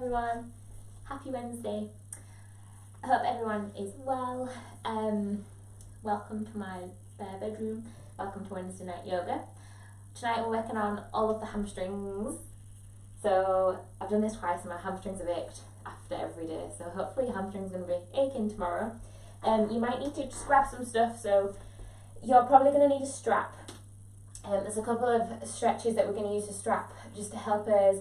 everyone, happy Wednesday. I hope everyone is well. Welcome to my spare bedroom, welcome to Wednesday night yoga. Tonight we're working on all of the hamstrings. So I've done this twice and my hamstrings have ached after every day, so hopefully your hamstring's going to be aching tomorrow. You might need to just grab some stuff, so you're probably going to need a strap. There's a couple of stretches that we're going to use to strap just to help us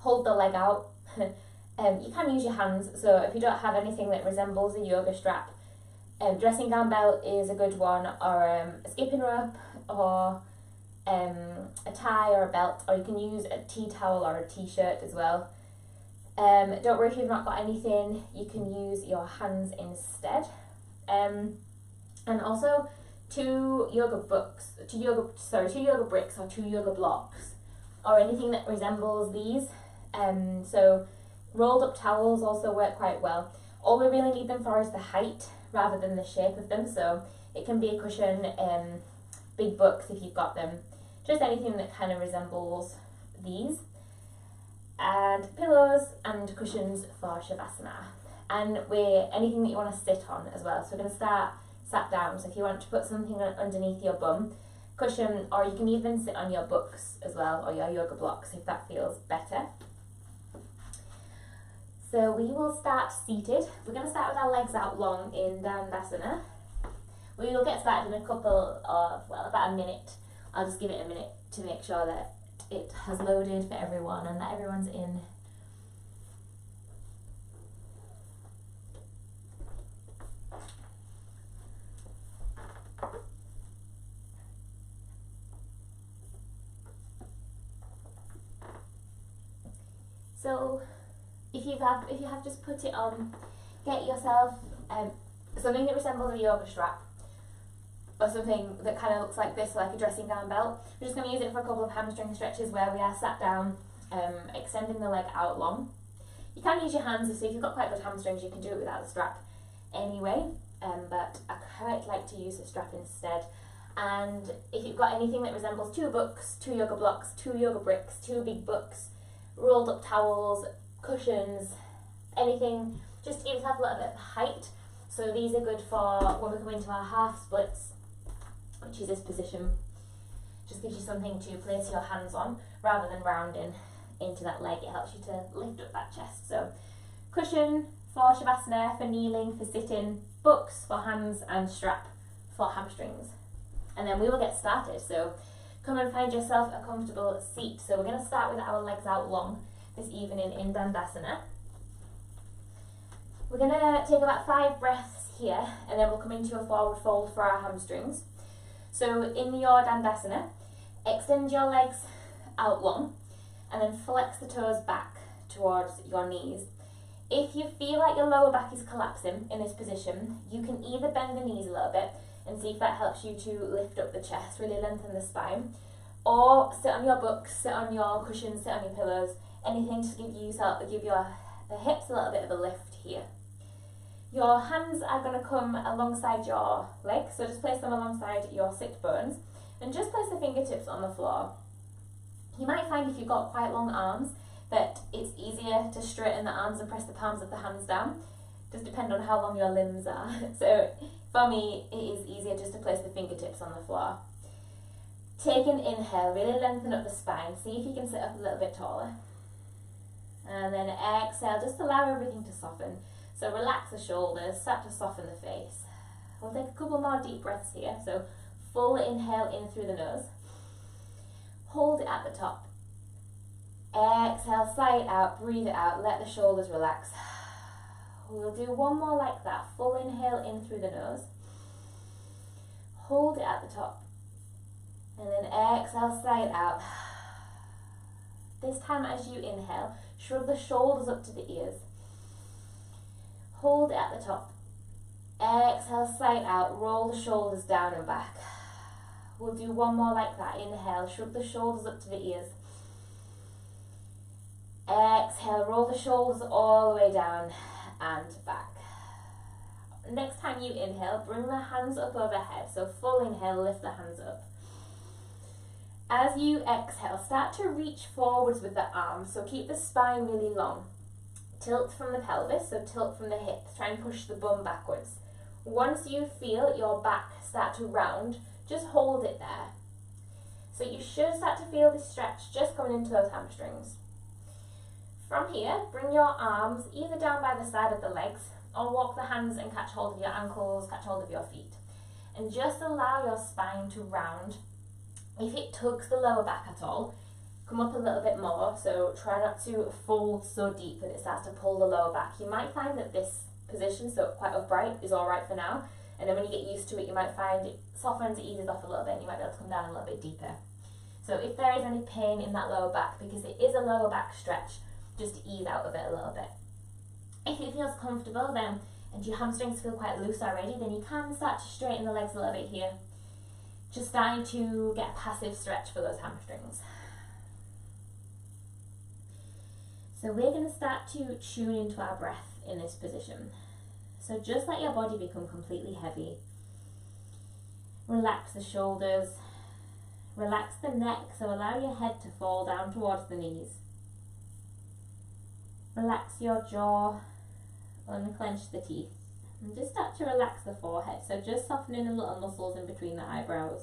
hold the leg out. You can use your hands, so if you don't have anything that resembles a yoga strap, dressing gown belt is a good one, or a skipping rope, or a tie or a belt, or you can use a tea towel or a t-shirt as well. Don't worry if you've not got anything, you can use your hands instead. And also two yoga bricks or two yoga blocks, or anything that resembles these. So rolled up towels also work quite well. All we really need them for is the height rather than the shape of them, so it can be a cushion, big books if you've got them, just anything that kind of resembles these, and pillows and cushions for Shavasana, and anything that you want to sit on as well. So we're going to start sat down, so if you want to put something underneath your bum, cushion, or you can even sit on your books as well, or your yoga blocks if that feels better. So we will start seated. We're going to start with our legs out long in Dandasana. We will get started in about a minute. I'll just give it a minute to make sure that it has loaded for everyone and that everyone's in. So if you have just put it on, get yourself something that resembles a yoga strap, or something that kind of looks like this, like a dressing gown belt. We're just going to use it for a couple of hamstring stretches where we are sat down, extending the leg out long. You can use your hands, so if you've got quite good hamstrings you can do it without the strap anyway, but I quite like to use the strap instead. And if you've got anything that resembles two books, two yoga blocks, two yoga bricks, two big books, rolled up towels, cushions, anything, just to give yourself a little bit of height. So these are good for when we come into our half splits, which is this position. Just gives you something to place your hands on rather than rounding into that leg. It helps you to lift up that chest. So cushion for Shavasana, for kneeling, for sitting, books for hands, and strap for hamstrings. And then we will get started. So come and find yourself a comfortable seat. So we're going to start with our legs out long this evening in Dandasana. We're going to take about 5 breaths here, and then we'll come into a forward fold for our hamstrings. So in your Dandasana, extend your legs out long and then flex the toes back towards your knees. If you feel like your lower back is collapsing in this position, you can either bend the knees a little bit and see if that helps you to lift up the chest, really lengthen the spine, or sit on your books, sit on your cushions, sit on your pillows, anything to give the hips a little bit of a lift here. Your hands are going to come alongside your legs, so just place them alongside your sit bones and just place the fingertips on the floor. You might find if you've got quite long arms that it's easier to straighten the arms and press the palms of the hands down. Just depend on how long your limbs are. So for me, it is easier just to place the fingertips on the floor. Take an inhale, really lengthen up the spine. See if you can sit up a little bit taller. And then exhale, just allow everything to soften. So relax the shoulders, start to soften the face. We'll take a couple more deep breaths here. So full inhale in through the nose. Hold it at the top. Exhale, sigh it out, breathe it out, let the shoulders relax. We'll do one more like that. Full inhale in through the nose. Hold it at the top. And then exhale, sigh it out. This time as you inhale, shrug the shoulders up to the ears. Hold it at the top. Exhale, sigh it out, roll the shoulders down and back. We'll do one more like that. Inhale, shrug the shoulders up to the ears. Exhale, roll the shoulders all the way down and back. Next time you inhale, bring the hands up overhead. So full inhale, lift the hands up. As you exhale, start to reach forwards with the arms. So keep the spine really long. Tilt from the pelvis, so tilt from the hips. Try and push the bum backwards. Once you feel your back start to round, just hold it there. So you should start to feel this stretch just coming into those hamstrings. From here, bring your arms either down by the side of the legs or walk the hands and catch hold of your ankles, catch hold of your feet. And just allow your spine to round. If it tugs the lower back at all, come up a little bit more, so try not to fold so deep that it starts to pull the lower back. You might find that this position, so quite upright, is alright for now, and then when you get used to it, you might find it softens, it eases off a little bit, and you might be able to come down a little bit deeper. So if there is any pain in that lower back, because it is a lower back stretch, just ease out of it a little bit. If it feels comfortable then, and your hamstrings feel quite loose already, then you can start to straighten the legs a little bit here. Just starting to get a passive stretch for those hamstrings. So we're going to start to tune into our breath in this position. So just let your body become completely heavy. Relax the shoulders. Relax the neck, so allow your head to fall down towards the knees. Relax your jaw, unclench the teeth, and just start to relax the forehead. So just softening the little muscles in between the eyebrows.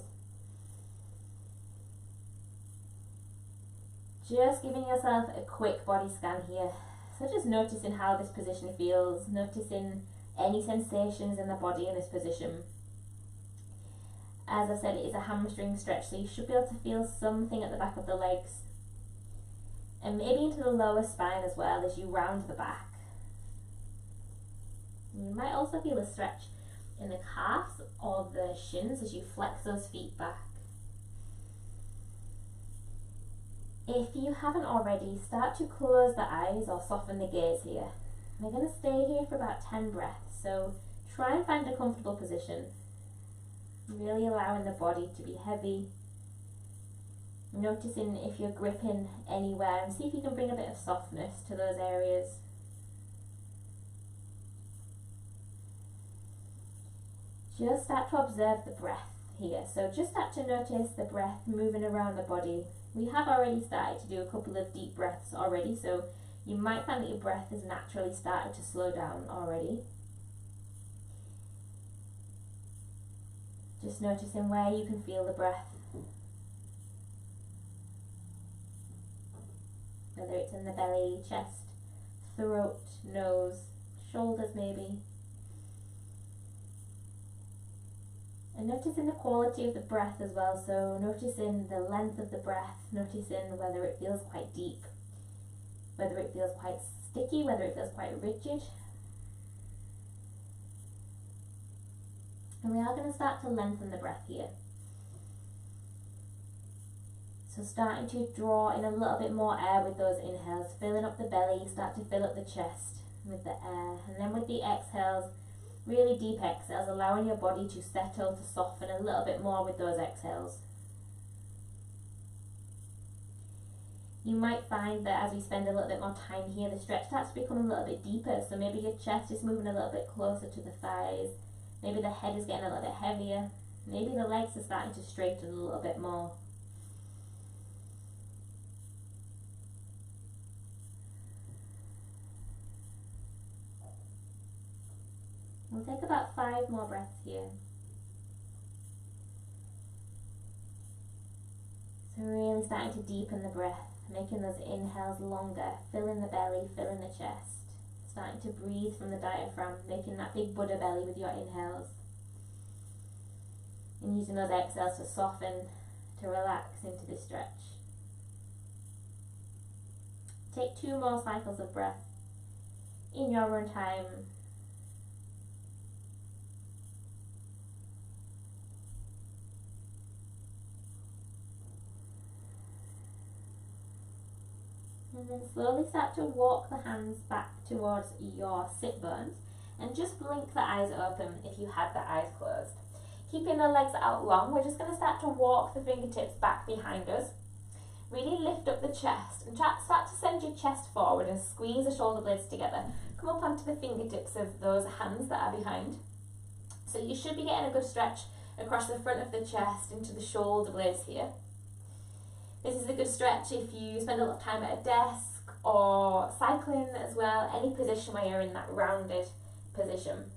Just giving yourself a quick body scan here. So just noticing how this position feels, noticing any sensations in the body in this position. As I said, it is a hamstring stretch, so you should be able to feel something at the back of the legs. And maybe into the lower spine as well as you round the back. You might also feel a stretch in the calves or the shins as you flex those feet back. If you haven't already, start to close the eyes or soften the gaze here. We're going to stay here for about 10 breaths, so try and find a comfortable position. Really allowing the body to be heavy. Noticing if you're gripping anywhere and see if you can bring a bit of softness to those areas. Just start to observe the breath here. So just start to notice the breath moving around the body. We have already started to do a couple of deep breaths already, so you might find that your breath has naturally started to slow down already. Just noticing where you can feel the breath. Whether it's in the belly, chest, throat, nose, shoulders maybe. And noticing the quality of the breath as well, so noticing the length of the breath, noticing whether it feels quite deep, whether it feels quite sticky, whether it feels quite rigid. And we are going to start to lengthen the breath here. So starting to draw in a little bit more air with those inhales, filling up the belly, start to fill up the chest with the air. And then with the exhales, really deep exhales, allowing your body to settle, to soften a little bit more with those exhales. You might find that as we spend a little bit more time here, the stretch starts to become a little bit deeper. So maybe your chest is moving a little bit closer to the thighs. Maybe the head is getting a little bit heavier. Maybe the legs are starting to straighten a little bit more. We'll take about 5 more breaths here. So really starting to deepen the breath, making those inhales longer, filling the belly, filling the chest. Starting to breathe from the diaphragm, making that big Buddha belly with your inhales. And using those exhales to soften, to relax into this stretch. Take 2 more cycles of breath in your own time. And then slowly start to walk the hands back towards your sit bones and just blink the eyes open if you had the eyes closed. Keeping the legs out long, we're just going to start to walk the fingertips back behind us. Really lift up the chest and start to send your chest forward and squeeze the shoulder blades together. Come up onto the fingertips of those hands that are behind. So you should be getting a good stretch across the front of the chest into the shoulder blades here. This is a good stretch if you spend a lot of time at a desk or cycling as well, any position where you're in that rounded position.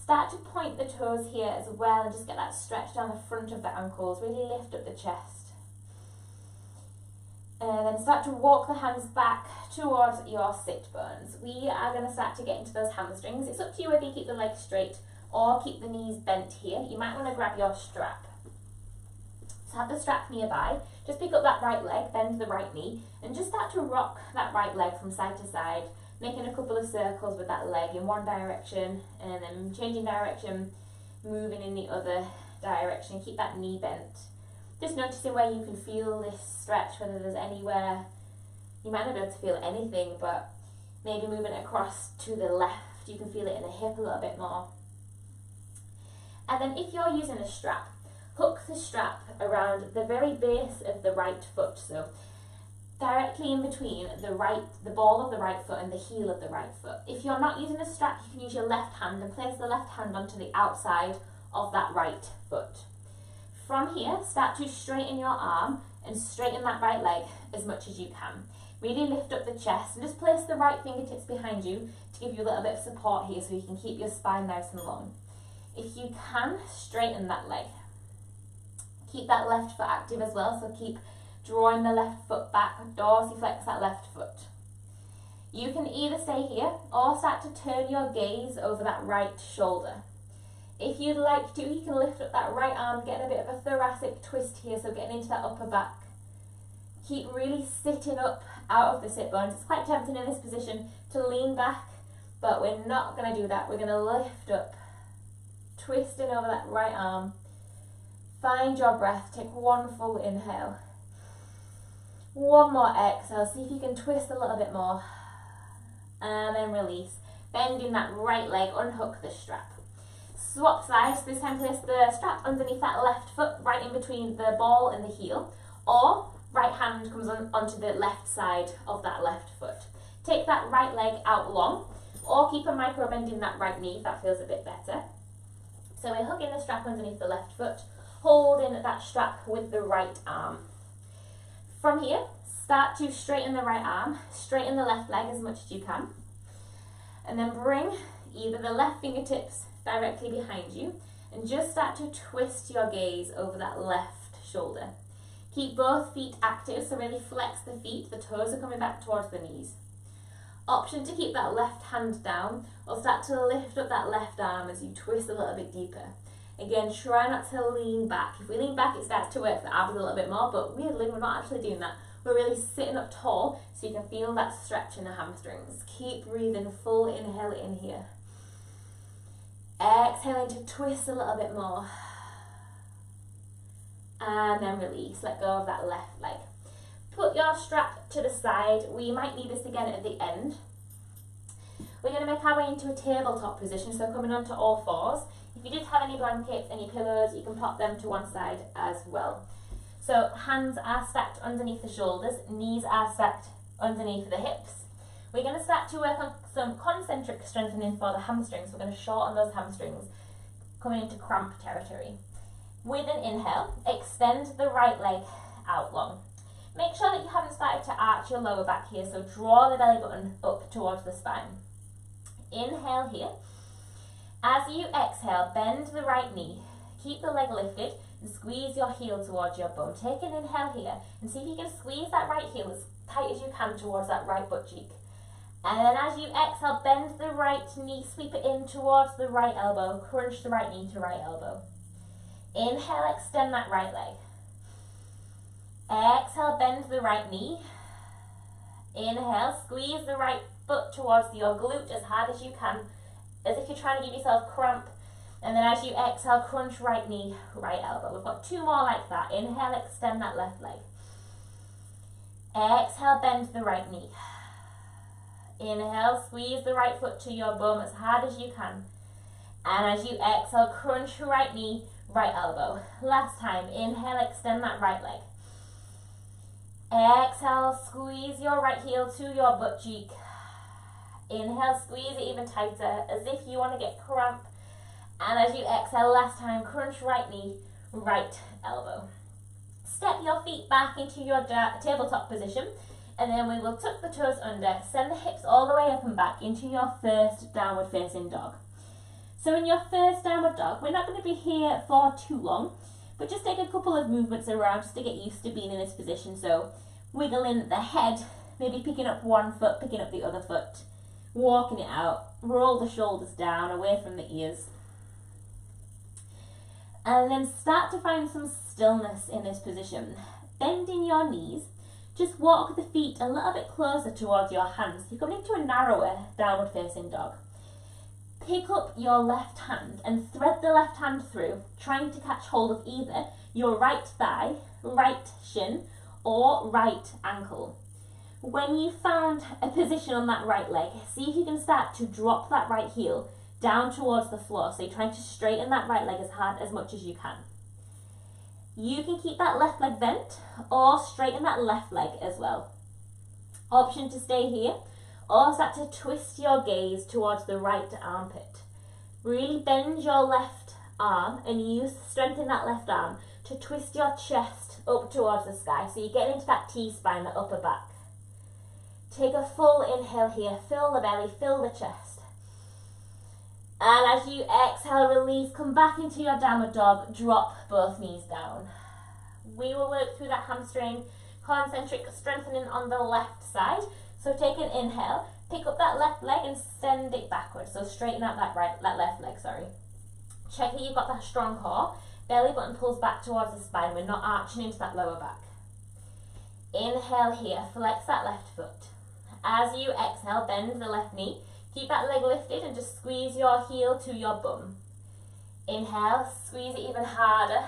Start to point the toes here as well and just get that stretch down the front of the ankles, really lift up the chest. And then start to walk the hands back towards your sit bones. We are going to start to get into those hamstrings. It's up to you whether you keep the legs straight or keep the knees bent here. You might want to grab your strap. So have the strap nearby. Just pick up that right leg, bend the right knee, and just start to rock that right leg from side to side, making a couple of circles with that leg in one direction and then changing direction, moving in the other direction. Keep that knee bent. Just noticing where you can feel this stretch, whether there's anywhere, you might not be able to feel anything, but maybe moving it across to the left, you can feel it in the hip a little bit more. And then if you're using a strap, hook the strap around the very base of the right foot, so directly in between the ball of the right foot and the heel of the right foot. If you're not using a strap, you can use your left hand and place the left hand onto the outside of that right foot. From here, start to straighten your arm and straighten that right leg as much as you can. Really lift up the chest and just place the right fingertips behind you to give you a little bit of support here so you can keep your spine nice and long. If you can, straighten that leg. Keep that left foot active as well, so keep drawing the left foot back, dorsiflex that left foot. You can either stay here or start to turn your gaze over that right shoulder. If you'd like to, you can lift up that right arm, get a bit of a thoracic twist here, so getting into that upper back. Keep really sitting up out of the sit bones. It's quite tempting in this position to lean back, but we're not going to do that. We're going to lift up, twisting over that right arm. Find your breath. Take one full inhale. One more exhale. See if you can twist a little bit more. And then release. Bending that right leg, unhook the strap. Swap sides. This time place the strap underneath that left foot, right in between the ball and the heel. Or right hand comes onto the left side of that left foot. Take that right leg out long, or keep a micro bend in that right knee if that feels a bit better. So we're hooking the strap underneath the left foot, holding that strap with the right arm. From here, start to straighten the right arm, straighten the left leg as much as you can, and then bring either the left fingertips directly behind you and just start to twist your gaze over that left shoulder. Keep both feet active, so really flex the feet, the toes are coming back towards the knees. Option to keep that left hand down or start to lift up that left arm as you twist a little bit deeper. Again, try not to lean back. If we lean back, it starts to work the abs a little bit more, but weirdly, we're not actually doing that. We're really sitting up tall so you can feel that stretch in the hamstrings. Keep breathing, full inhale in here. Exhaling to twist a little bit more. And then release, let go of that left leg. Put your strap to the side. We might need this again at the end. We're going to make our way into a tabletop position, so coming onto all fours. If you did have any blankets, any pillows, you can pop them to one side as well. So hands are stacked underneath the shoulders, knees are stacked underneath the hips. We're going to start to work on some concentric strengthening for the hamstrings. We're going to shorten those hamstrings, coming into cramp territory. With an inhale, extend the right leg out long. Make sure that you haven't started to arch your lower back here, so draw the belly button up towards the spine. Inhale here. As you exhale, bend the right knee. Keep the leg lifted and squeeze your heel towards your bum. Take an inhale here and see if you can squeeze that right heel as tight as you can towards that right butt cheek. And then as you exhale, bend the right knee, sweep it in towards the right elbow, crunch the right knee to right elbow. Inhale, extend that right leg. Exhale, bend the right knee. Inhale, squeeze the right foot towards your glute as hard as you can, as if you're trying to give yourself cramp. And then as you exhale, crunch right knee, right elbow. We've got two more like that. Inhale, extend that left leg. Exhale, bend the right knee. Inhale, squeeze the right foot to your bum as hard as you can. And as you exhale, crunch right knee, right elbow. Last time, inhale, extend that right leg. Exhale, squeeze your right heel to your butt cheek. Inhale, squeeze it even tighter as if you want to get cramp. And as you exhale, last time, crunch right knee, right elbow. Step your feet back into your tabletop position. And then we will tuck the toes under, send the hips all the way up and back into your first downward facing dog. So in your first downward dog, we're not going to be here for too long, but just take a couple of movements around just to get used to being in this position. So wiggling the head, maybe picking up one foot, picking up the other foot, walking it out, roll the shoulders down away from the ears. And then start to find some stillness in this position. Bending your knees, just walk the feet a little bit closer towards your hands. You're coming into a narrower downward facing dog. Pick up your left hand and thread the left hand through, trying to catch hold of either your right thigh, right shin, or right ankle. When you found a position on that right leg, see if you can start to drop that right heel down towards the floor. So you're trying to straighten that right leg as much as you can. You can keep that left leg bent or straighten that left leg as well. Option to stay here or start to twist your gaze towards the right armpit. Really bend your left arm and use the strength in that left arm to twist your chest up towards the sky. So you get into that T-spine, the upper back. Take a full inhale here, fill the belly, fill the chest. And as you exhale, release, come back into your downward dog, drop both knees down. We will work through that hamstring, concentric strengthening on the left side. So take an inhale, pick up that left leg and send it backwards. So straighten out that left leg, Check that you've got that strong core. Belly button pulls back towards the spine. We're not arching into that lower back. Inhale here, flex that left foot. As you exhale, bend the left knee. Keep that leg lifted and just squeeze your heel to your bum. Inhale, squeeze it even harder.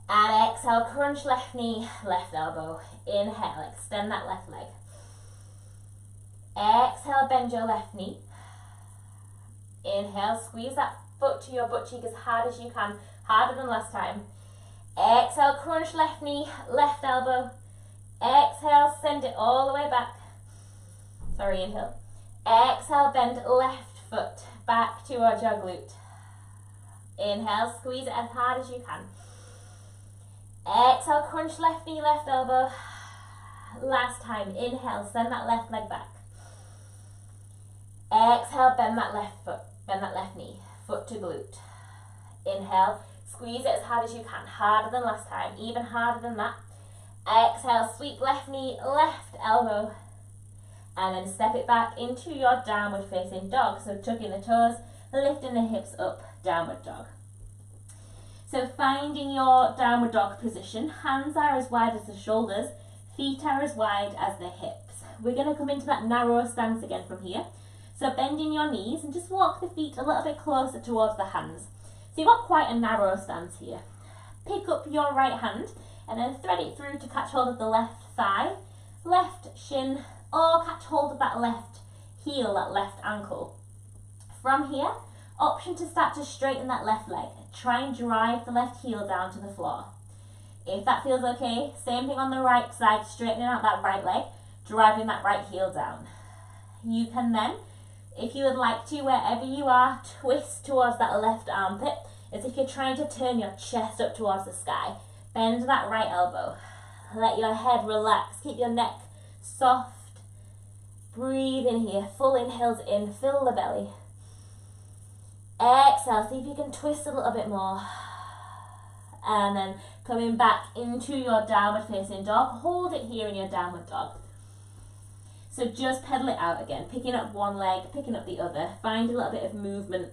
And exhale, crunch left knee, left elbow. Inhale, extend that left leg. Exhale, bend your left knee. Inhale, squeeze that foot to your butt cheek as hard as you can, harder than last time. Exhale, crunch left knee, left elbow. Exhale, send it all the way back. Inhale. Exhale, bend left foot back towards your glute. Inhale, squeeze it as hard as you can. Exhale, crunch left knee, left elbow. Last time, inhale, send that left leg back. Exhale, bend that left foot, bend that left knee, foot to glute. Inhale, squeeze it as hard as you can, harder than last time, even harder than that. Exhale, sweep left knee, left elbow. And then step it back into your downward facing dog. So tucking the toes, lifting the hips up, downward dog. So finding your downward dog position, hands are as wide as the shoulders, feet are as wide as the hips. We're going to come into that narrow stance again from here. So bending your knees and just walk the feet a little bit closer towards the hands. So you've got quite a narrow stance here. Pick up your right hand and then thread it through to catch hold of the left thigh, left shin, or catch hold of that left heel, that left ankle. From here, option to start to straighten that left leg. Try and drive the left heel down to the floor. If that feels okay, same thing on the right side, straightening out that right leg, driving that right heel down. You can then, if you would like to, wherever you are, twist towards that left armpit, as if you're trying to turn your chest up towards the sky. Bend that right elbow. Let your head relax, keep your neck soft. Breathe in here, full inhales in, fill the belly. Exhale, see if you can twist a little bit more. And then coming back into your downward facing dog, hold it here in your downward dog. So just pedal it out again, picking up one leg, picking up the other, find a little bit of movement.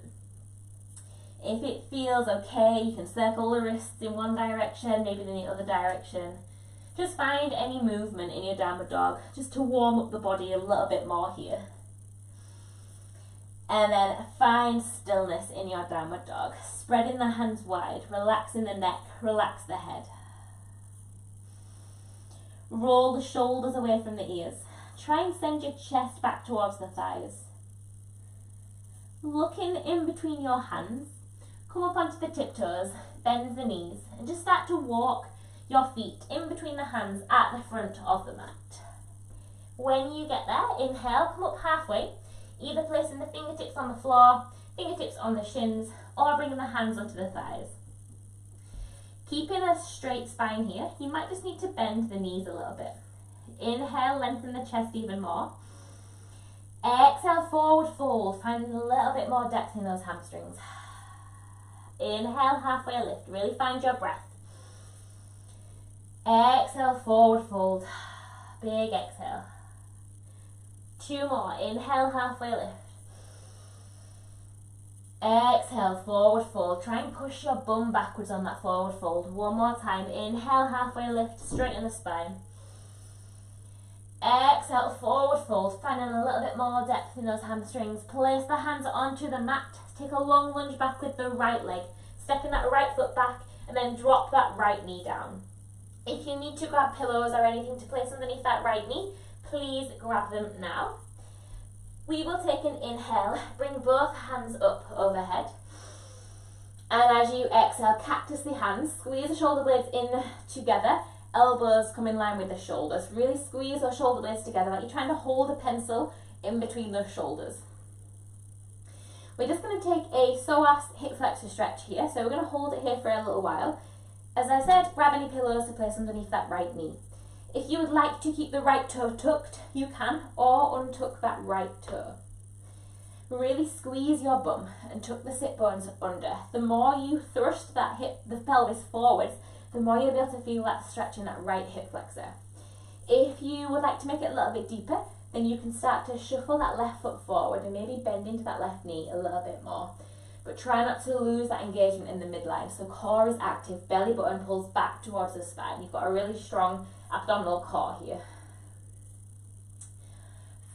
If it feels okay, you can circle the wrists in one direction, maybe in the other direction. Just find any movement in your downward dog, just to warm up the body a little bit more here. And then find stillness in your downward dog, spreading the hands wide, relaxing the neck, relax the head. Roll the shoulders away from the ears. Try and send your chest back towards the thighs. Looking in between your hands, come up onto the tiptoes, bend the knees, and just start to walk your feet in between the hands at the front of the mat. When you get there, inhale, come up halfway, either placing the fingertips on the floor, fingertips on the shins, or bringing the hands onto the thighs. Keeping a straight spine here, you might just need to bend the knees a little bit. Inhale, lengthen the chest even more. Exhale, forward fold, finding a little bit more depth in those hamstrings. Inhale, halfway lift, really find your breath. Exhale, forward fold, big exhale. 2 more, inhale, halfway lift. Exhale, forward fold, try and push your bum backwards on that forward fold. 1 more time, inhale, halfway lift, straighten the spine. Exhale, forward fold, finding a little bit more depth in those hamstrings. Place the hands onto the mat. Take a long lunge back with the right leg. Stepping that right foot back and then drop that right knee down. If you need to grab pillows or anything to place underneath that right knee, please grab them now. We will take an inhale, bring both hands up overhead. And as you exhale, cactus the hands, squeeze the shoulder blades in together. Elbows come in line with the shoulders. Really squeeze those shoulder blades together like you're trying to hold a pencil in between those shoulders. We're just going to take a psoas hip flexor stretch here. So we're going to hold it here for a little while. As I said, grab any pillows to place underneath that right knee. If you would like to keep the right toe tucked, you can, or untuck that right toe. Really squeeze your bum and tuck the sit bones under. The more you thrust that the pelvis forwards, the more you'll be able to feel that stretch in that right hip flexor. If you would like to make it a little bit deeper, then you can start to shuffle that left foot forward and maybe bend into that left knee a little bit more. But try not to lose that engagement in the midline. So core is active, belly button pulls back towards the spine. You've got a really strong abdominal core here.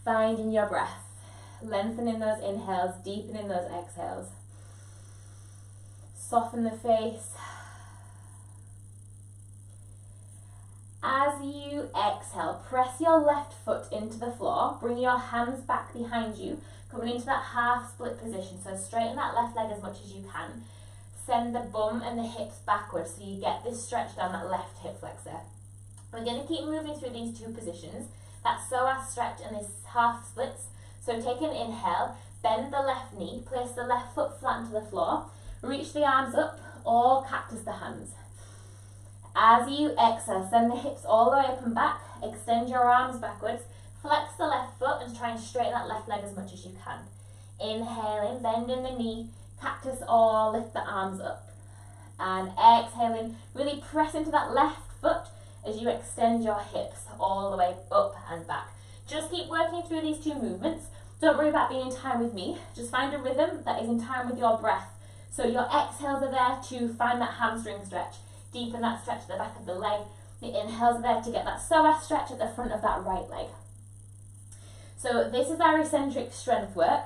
Finding your breath. Lengthening those inhales, deepening those exhales. Soften the face. As you exhale, press your left foot into the floor, bring your hands back behind you, coming into that half split position. So straighten that left leg as much as you can. Send the bum and the hips backwards so you get this stretch down that left hip flexor. We're going to keep moving through these 2 positions, that psoas stretch and this half splits. So take an inhale, bend the left knee, place the left foot flat into the floor, reach the arms up or cactus the hands. As you exhale, send the hips all the way up and back, extend your arms backwards, flex the left foot and try and straighten that left leg as much as you can. Inhaling, bending the knee, cactus or lift the arms up. And exhaling, really press into that left foot as you extend your hips all the way up and back. Just keep working through these 2 movements. Don't worry about being in time with me. Just find a rhythm that is in time with your breath. So your exhales are there to find that hamstring stretch. Deepen that stretch at the back of the leg. The inhales are there to get that psoas stretch at the front of that right leg. So this is our eccentric strength work.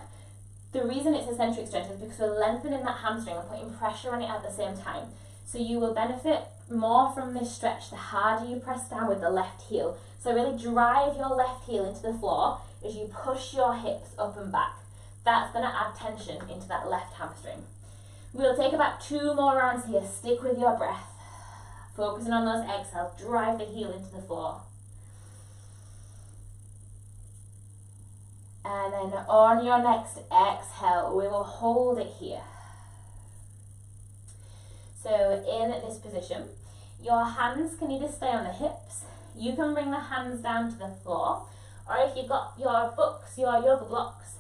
The reason it's eccentric strength is because we're lengthening that hamstring and putting pressure on it at the same time. So you will benefit more from this stretch the harder you press down with the left heel. So really drive your left heel into the floor as you push your hips up and back. That's going to add tension into that left hamstring. We'll take about 2 more rounds here. Stick with your breath. Focusing on those exhales, drive the heel into the floor. And then on your next exhale, we will hold it here. So in this position, your hands can either stay on the hips, you can bring the hands down to the floor, or if you've got your books, your yoga blocks,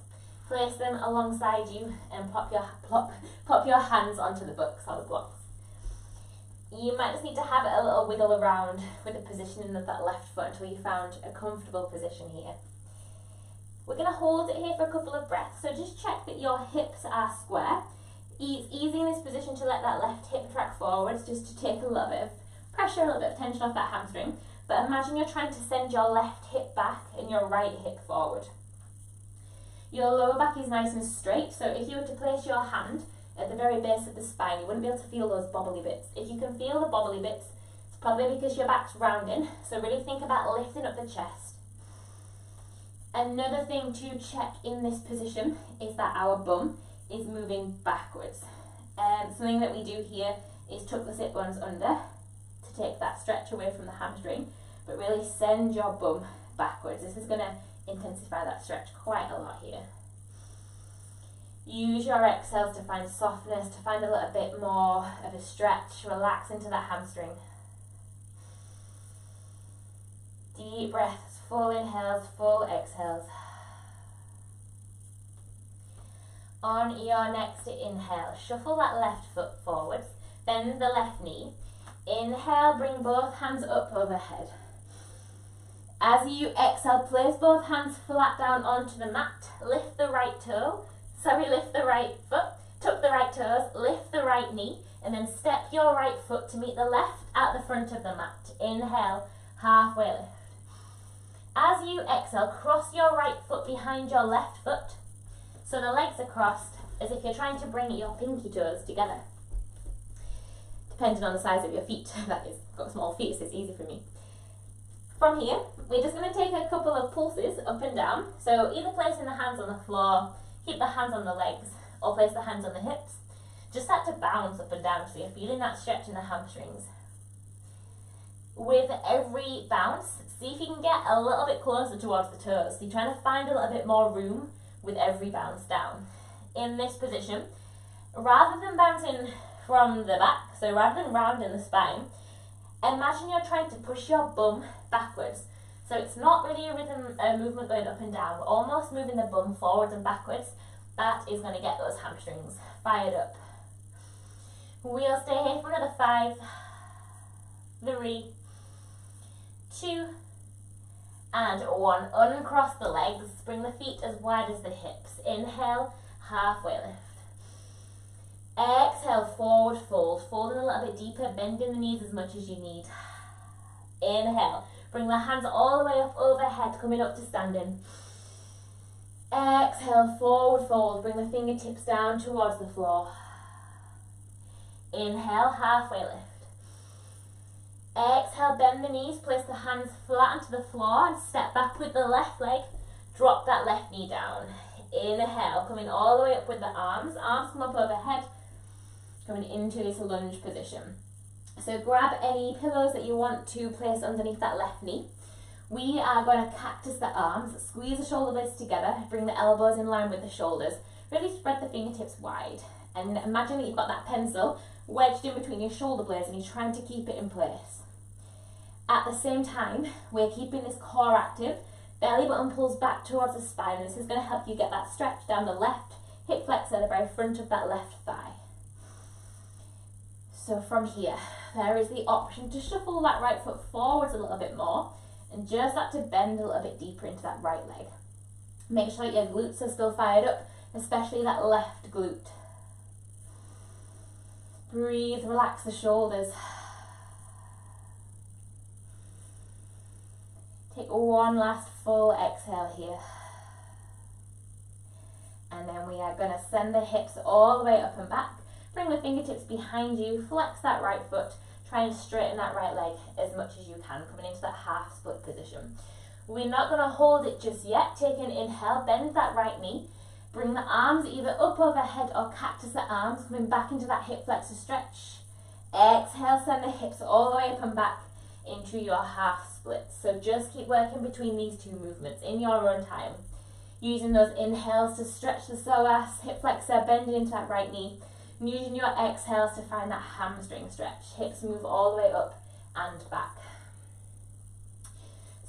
place them alongside you and pop your hands onto the books or the blocks. You might just need to have a little wiggle around with the positioning of that left foot until you found a comfortable position here. We're going to hold it here for a couple of breaths, so just check that your hips are square. It's easy in this position to let that left hip track forwards just to take a little bit of pressure, a little bit of tension off that hamstring. But imagine you're trying to send your left hip back and your right hip forward. Your lower back is nice and straight, so if you were to place your hand at the very base of the spine, you wouldn't be able to feel those bobbly bits. If you can feel the bobbly bits, it's probably because your back's rounding, so really think about lifting up the chest. Another thing to check in this position is that our bum is moving backwards. Something that we do here is tuck the sit bones under to take that stretch away from the hamstring, but really send your bum backwards. This is going to intensify that stretch quite a lot here. Use your exhales to find softness, to find a little bit more of a stretch. Relax into that hamstring. Deep breaths, full inhales, full exhales. On your next inhale, shuffle that left foot forwards, bend the left knee. Inhale, bring both hands up overhead. As you exhale, place both hands flat down onto the mat. Lift the right foot, tuck the right toes, lift the right knee, and then step your right foot to meet the left at the front of the mat. Inhale, halfway lift. As you exhale, cross your right foot behind your left foot, so the legs are crossed as if you're trying to bring your pinky toes together. Depending on the size of your feet, that is, I've got small feet so it's easy for me. From here, we're just going to take a couple of pulses up and down. So either placing the hands on the floor, keep the hands on the legs, or place the hands on the hips. Just start to bounce up and down so you're feeling that stretch in the hamstrings. With every bounce, see if you can get a little bit closer towards the toes. So you're trying to find a little bit more room with every bounce down. In this position, rather than bouncing from the back, so rather than rounding the spine, imagine you're trying to push your bum backwards. So it's not really a movement going up and down, we're almost moving the bum forwards and backwards. That is going to get those hamstrings fired up. We'll stay here for another 5, 3, 2, and 1. Uncross the legs, bring the feet as wide as the hips. Inhale, halfway lift. Exhale, forward fold, folding a little bit deeper, bending the knees as much as you need. Inhale, bring the hands all the way up overhead, coming up to standing. Exhale, forward fold, bring the fingertips down towards the floor. Inhale, halfway lift. Exhale, bend the knees, place the hands flat onto the floor and step back with the left leg. Drop that left knee down. Inhale, coming all the way up with the arms. Arms come up overhead, coming into this lunge position. So grab any pillows that you want to place underneath that left knee. We are going to cactus the arms, squeeze the shoulder blades together, bring the elbows in line with the shoulders. Really spread the fingertips wide. And imagine that you've got that pencil wedged in between your shoulder blades and you're trying to keep it in place. At the same time, we're keeping this core active. Belly button pulls back towards the spine, and this is going to help you get that stretch down the left hip flexor, the very front of that left thigh. So from here, there is the option to shuffle that right foot forwards a little bit more and just start to bend a little bit deeper into that right leg. Make sure that your glutes are still fired up, especially that left glute. Breathe, relax the shoulders. Take one last full exhale here. And then we are going to send the hips all the way up and back. Bring the fingertips behind you, flex that right foot, try and straighten that right leg as much as you can, coming into that half split position. We're not going to hold it just yet. Take an inhale, bend that right knee, bring the arms either up overhead or cactus the arms, coming back into that hip flexor stretch. Exhale, send the hips all the way up and back into your half splits. So just keep working between these two movements in your own time. Using those inhales to stretch the psoas, hip flexor, bending into that right knee. And using your exhales to find that hamstring stretch. Hips move all the way up and back.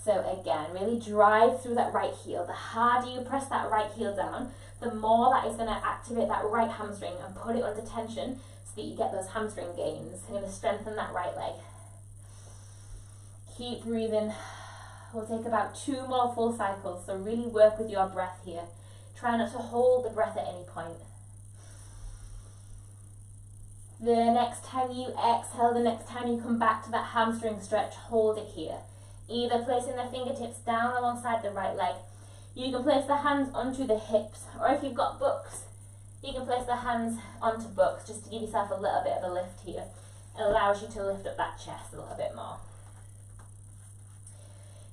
So again, really drive through that right heel. The harder you press that right heel down, the more that is going to activate that right hamstring and put it under tension so that you get those hamstring gains. You're going to strengthen that right leg. Keep breathing. We'll take about 2 more full cycles, so really work with your breath here. Try not to hold the breath at any point. The next time you exhale, the next time you come back to that hamstring stretch, hold it here. Either placing the fingertips down alongside the right leg. You can place the hands onto the hips, or if you've got books, you can place the hands onto books just to give yourself a little bit of a lift here. It allows you to lift up that chest a little bit more.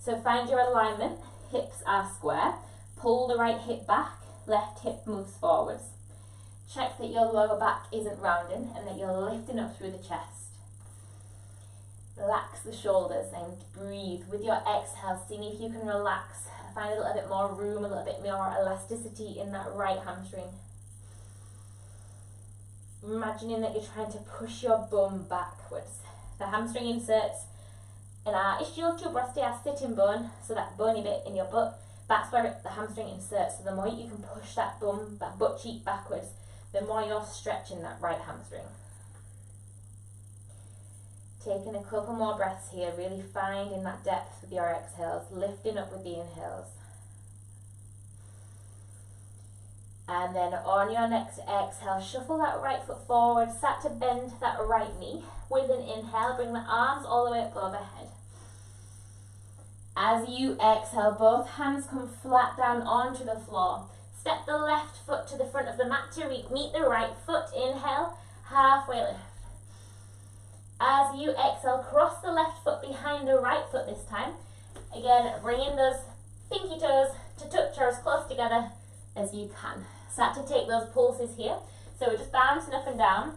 So find your alignment, hips are square, pull the right hip back, left hip moves forwards. Check that your lower back isn't rounding and that you're lifting up through the chest. Relax the shoulders and breathe. With your exhale, see if you can relax, find a little bit more room, a little bit more elasticity in that right hamstring. Imagining that you're trying to push your bum backwards. The hamstring inserts in our ischial tuberosity, our sitting bone, so that bony bit in your butt, that's where the hamstring inserts. So the more you can push that butt cheek backwards, the more you're stretching that right hamstring. Taking a couple more breaths here, really finding that depth with your exhales, lifting up with the inhales. And then on your next exhale, shuffle that right foot forward, start to bend that right knee. With an inhale, bring the arms all the way up overhead. As you exhale, both hands come flat down onto the floor. Step the left foot to the front of the mat to meet the right foot. Inhale, halfway lift. As you exhale, cross the left foot behind the right foot this time. Again, bringing those pinky toes to touch or as close together as you can. Start to take those pulses here. So we're just bouncing up and down,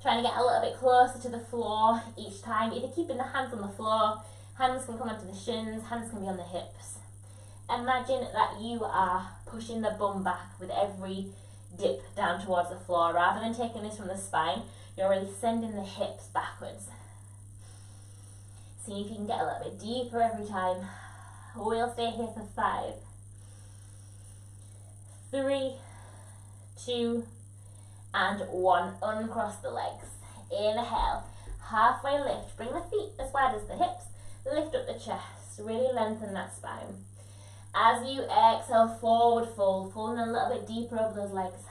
trying to get a little bit closer to the floor each time, either keeping the hands on the floor, hands can come onto the shins, hands can be on the hips. Imagine that you are pushing the bum back with every dip down towards the floor. Rather than taking this from the spine, you're really sending the hips backwards. See if you can get a little bit deeper every time. We'll stay here for 5, 3, 2, and 1. Uncross the legs. Inhale, halfway lift. Bring the feet as wide as the hips. Lift up the chest. Really lengthen that spine. As you exhale, forward fold. Folding a little bit deeper over those legs.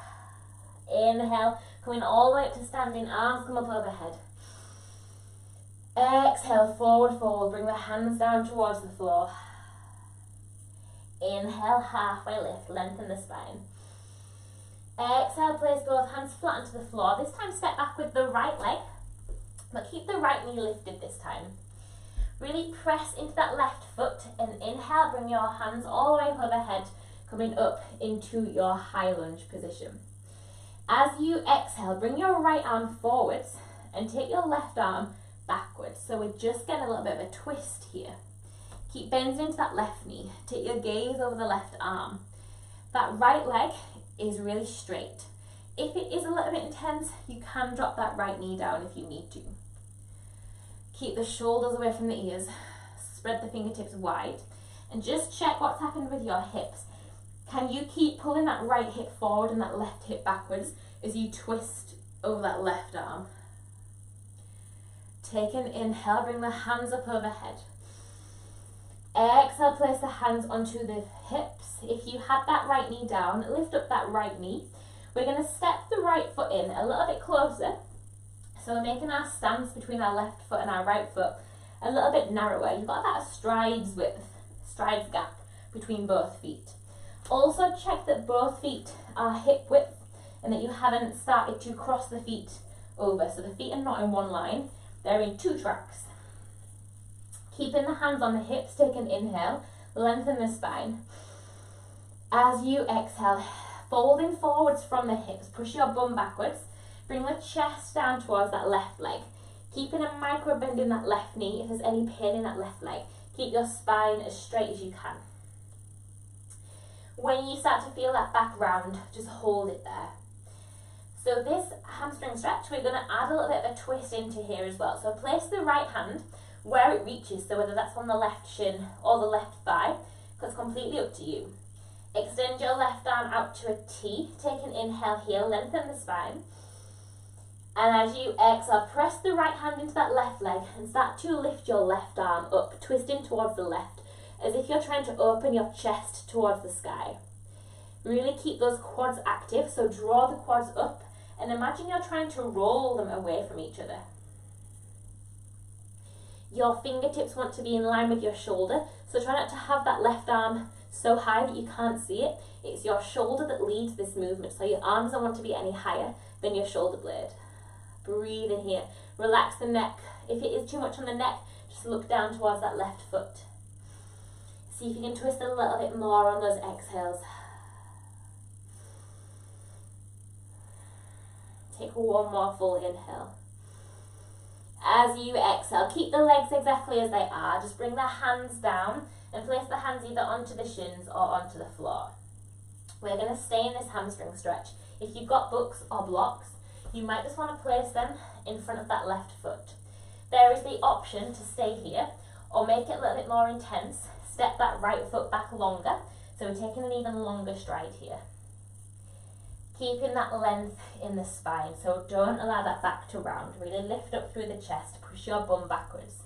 Inhale, coming all the way up to standing. Arms come up overhead. Exhale, forward fold. Bring the hands down towards the floor. Inhale, halfway lift, lengthen the spine. Exhale, place both hands flat onto the floor. This time step back with the right leg, but keep the right knee lifted this time. Really press into that left foot and inhale, bring your hands all the way up overhead, coming up into your high lunge position. As you exhale, bring your right arm forwards and take your left arm backwards. So we're just getting a little bit of a twist here. Keep bending into that left knee. Take your gaze over the left arm. That right leg is really straight. If it is a little bit intense, you can drop that right knee down if you need to. Keep the shoulders away from the ears. Spread the fingertips wide. And just check what's happened with your hips. Can you keep pulling that right hip forward and that left hip backwards as you twist over that left arm? Take an inhale, bring the hands up overhead. Exhale, place the hands onto the hips. If you had that right knee down, lift up that right knee. We're going to step the right foot in a little bit closer. So we're making our stance between our left foot and our right foot a little bit narrower. You've got that strides gap between both feet. Also check that both feet are hip width and that you haven't started to cross the feet over. So the feet are not in one line, they're in 2 tracks. Keeping the hands on the hips, take an inhale, lengthen the spine. As you exhale, folding forwards from the hips, push your bum backwards, bring the chest down towards that left leg. Keeping a micro bend in that left knee. If there's any pain in that left leg, keep your spine as straight as you can. When you start to feel that back round, just hold it there. So this hamstring stretch, we're going to add a little bit of a twist into here as well. So place the right hand where it reaches, so whether that's on the left shin or the left thigh, because it's completely up to you. Extend your left arm out to a T. Take an inhale here, lengthen the spine. And as you exhale, press the right hand into that left leg and start to lift your left arm up, twisting towards the left, as if you're trying to open your chest towards the sky. Really keep those quads active, so draw the quads up and imagine you're trying to roll them away from each other. Your fingertips want to be in line with your shoulder, so try not to have that left arm so high that you can't see it. It's your shoulder that leads this movement, so your arms don't want to be any higher than your shoulder blade. Breathe in here, relax the neck. If it is too much on the neck, just look down towards that left foot. See if you can twist a little bit more on those exhales. Take one more full inhale. As you exhale, keep the legs exactly as they are. Just bring the hands down and place the hands either onto the shins or onto the floor. We're going to stay in this hamstring stretch. If you've got books or blocks, you might just want to place them in front of that left foot. There is the option to stay here or make it a little bit more intense. Step that right foot back longer. So we're taking an even longer stride here. Keeping that length in the spine, so don't allow that back to round. Really lift up through the chest, push your bum backwards.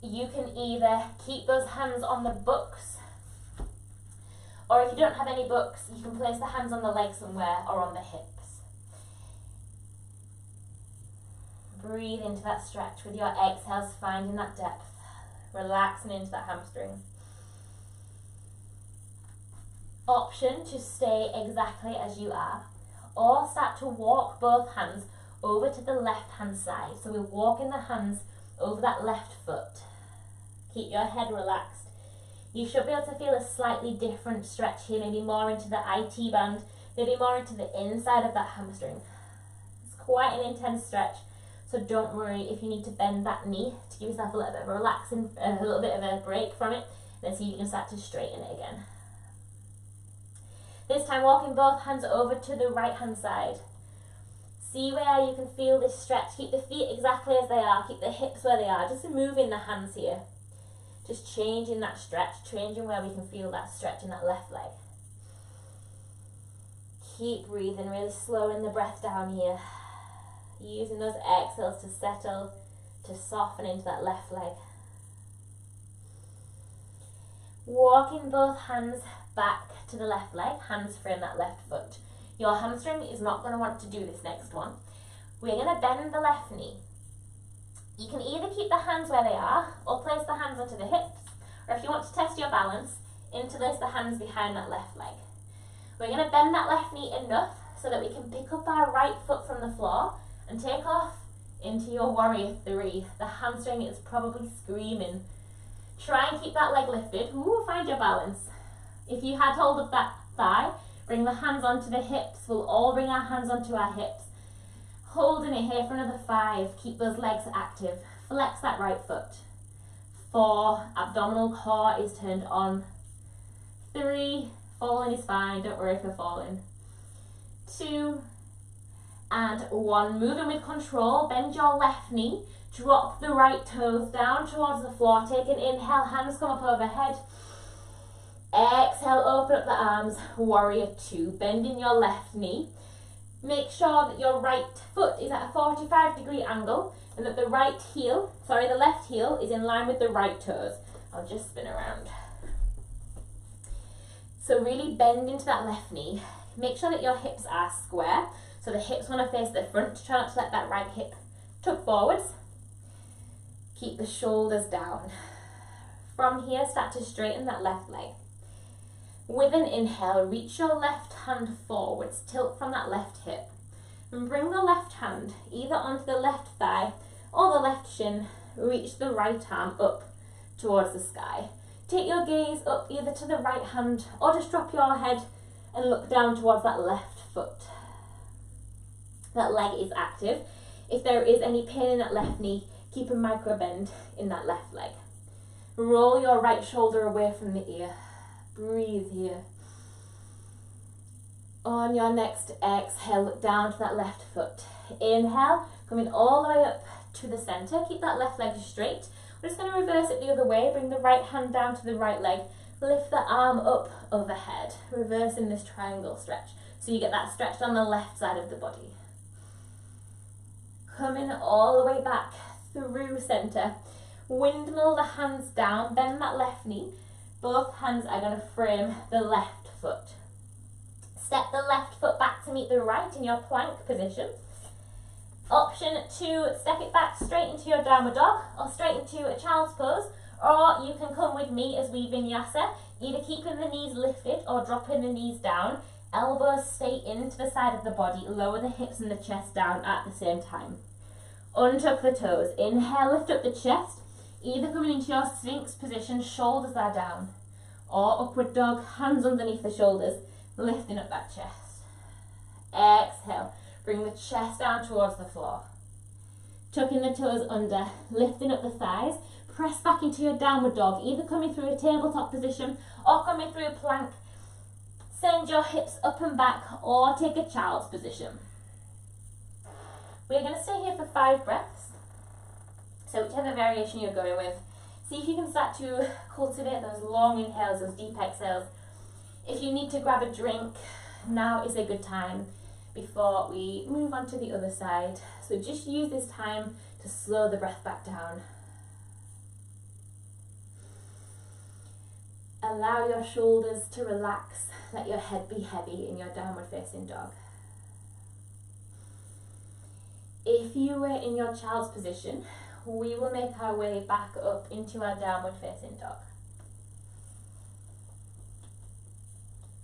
You can either keep those hands on the bucks, or if you don't have any bucks, you can place the hands on the legs somewhere or on the hips. Breathe into that stretch with your exhales, finding that depth, relaxing into that hamstring. Option to stay exactly as you are, or start to walk both hands over to the left hand side. So we're walking the hands over that left foot. Keep your head relaxed. You should be able to feel a slightly different stretch here, maybe more into the IT band, maybe more into the inside of that hamstring. It's quite an intense stretch, so don't worry if you need to bend that knee to give yourself a little bit of a relaxing, a little bit of a break from it, then see if you can start to straighten it again. This time walking both hands over to the right hand side. See where you can feel this stretch. Keep the feet exactly as they are. Keep the hips where they are. Just moving the hands here. Just changing that stretch. Changing where we can feel that stretch in that left leg. Keep breathing. Really slowing the breath down here. Using those exhales to settle, to soften into that left leg. Walking both hands back to the left leg, hands frame that left foot. Your hamstring is not going to want to do this next one. We're going to bend the left knee. You can either keep the hands where they are or place the hands onto the hips, or if you want to test your balance, interlace the hands behind that left leg. We're going to bend that left knee enough so that we can pick up our right foot from the floor and take off into your warrior three. The hamstring is probably screaming. Try and keep that leg lifted. Ooh, find your balance. If you had hold of that thigh, bring the hands onto the hips. We'll all bring our hands onto our hips. Holding it here for another 5. Keep those legs active. Flex that right foot. 4, abdominal core is turned on. 3, falling is fine. Don't worry if you're falling. 2, and 1. Moving with control. Bend your left knee. Drop the right toes down towards the floor. Take an inhale. Hands come up overhead. Exhale, open up the arms, warrior 2, bending your left knee. Make sure that your right foot is at a 45-degree angle and that the left heel is in line with the right toes. I'll just spin around. So really bend into that left knee. Make sure that your hips are square, so the hips want to face the front. Try not to let that right hip tuck forwards. Keep the shoulders down. From here, start to straighten that left leg. With an inhale, reach your left hand forwards, tilt from that left hip, and bring the left hand either onto the left thigh or the left shin. Reach the right arm up towards the sky. Take your gaze up either to the right hand or just drop your head and look down towards that left foot. That leg is active. If there is any pain in that left knee, keep a micro bend in that left leg. Roll your right shoulder away from the ear. Breathe here. On your next exhale, look down to that left foot. Inhale, coming all the way up to the center. Keep that left leg straight. We're just going to reverse it the other way. Bring the right hand down to the right leg. Lift the arm up overhead. Reversing this triangle stretch. So you get that stretch on the left side of the body. Coming all the way back through center. Windmill the hands down. Bend that left knee. Both hands are going to frame the left foot. Step the left foot back to meet the right in your plank position. Option 2, step it back straight into your downward dog or straight into a child's pose, or you can come with me as we vinyasa, either keeping the knees lifted or dropping the knees down. Elbows stay into the side of the body, lower the hips and the chest down at the same time. Untuck the toes. Inhale, lift up the chest. Either coming into your Sphinx position, shoulders are down, or upward dog, hands underneath the shoulders, lifting up that chest. Exhale, bring the chest down towards the floor. Tucking the toes under, lifting up the thighs, press back into your downward dog, either coming through a tabletop position or coming through a plank. Send your hips up and back or take a child's position. We're going to stay here for 5 breaths. So whichever variation you're going with, see if you can start to cultivate those long inhales, those deep exhales. If you need to grab a drink, now is a good time before we move on to the other side. So just use this time to slow the breath back down. Allow your shoulders to relax, let your head be heavy in your downward facing dog. If you were in your child's position, we will make our way back up into our downward facing dog.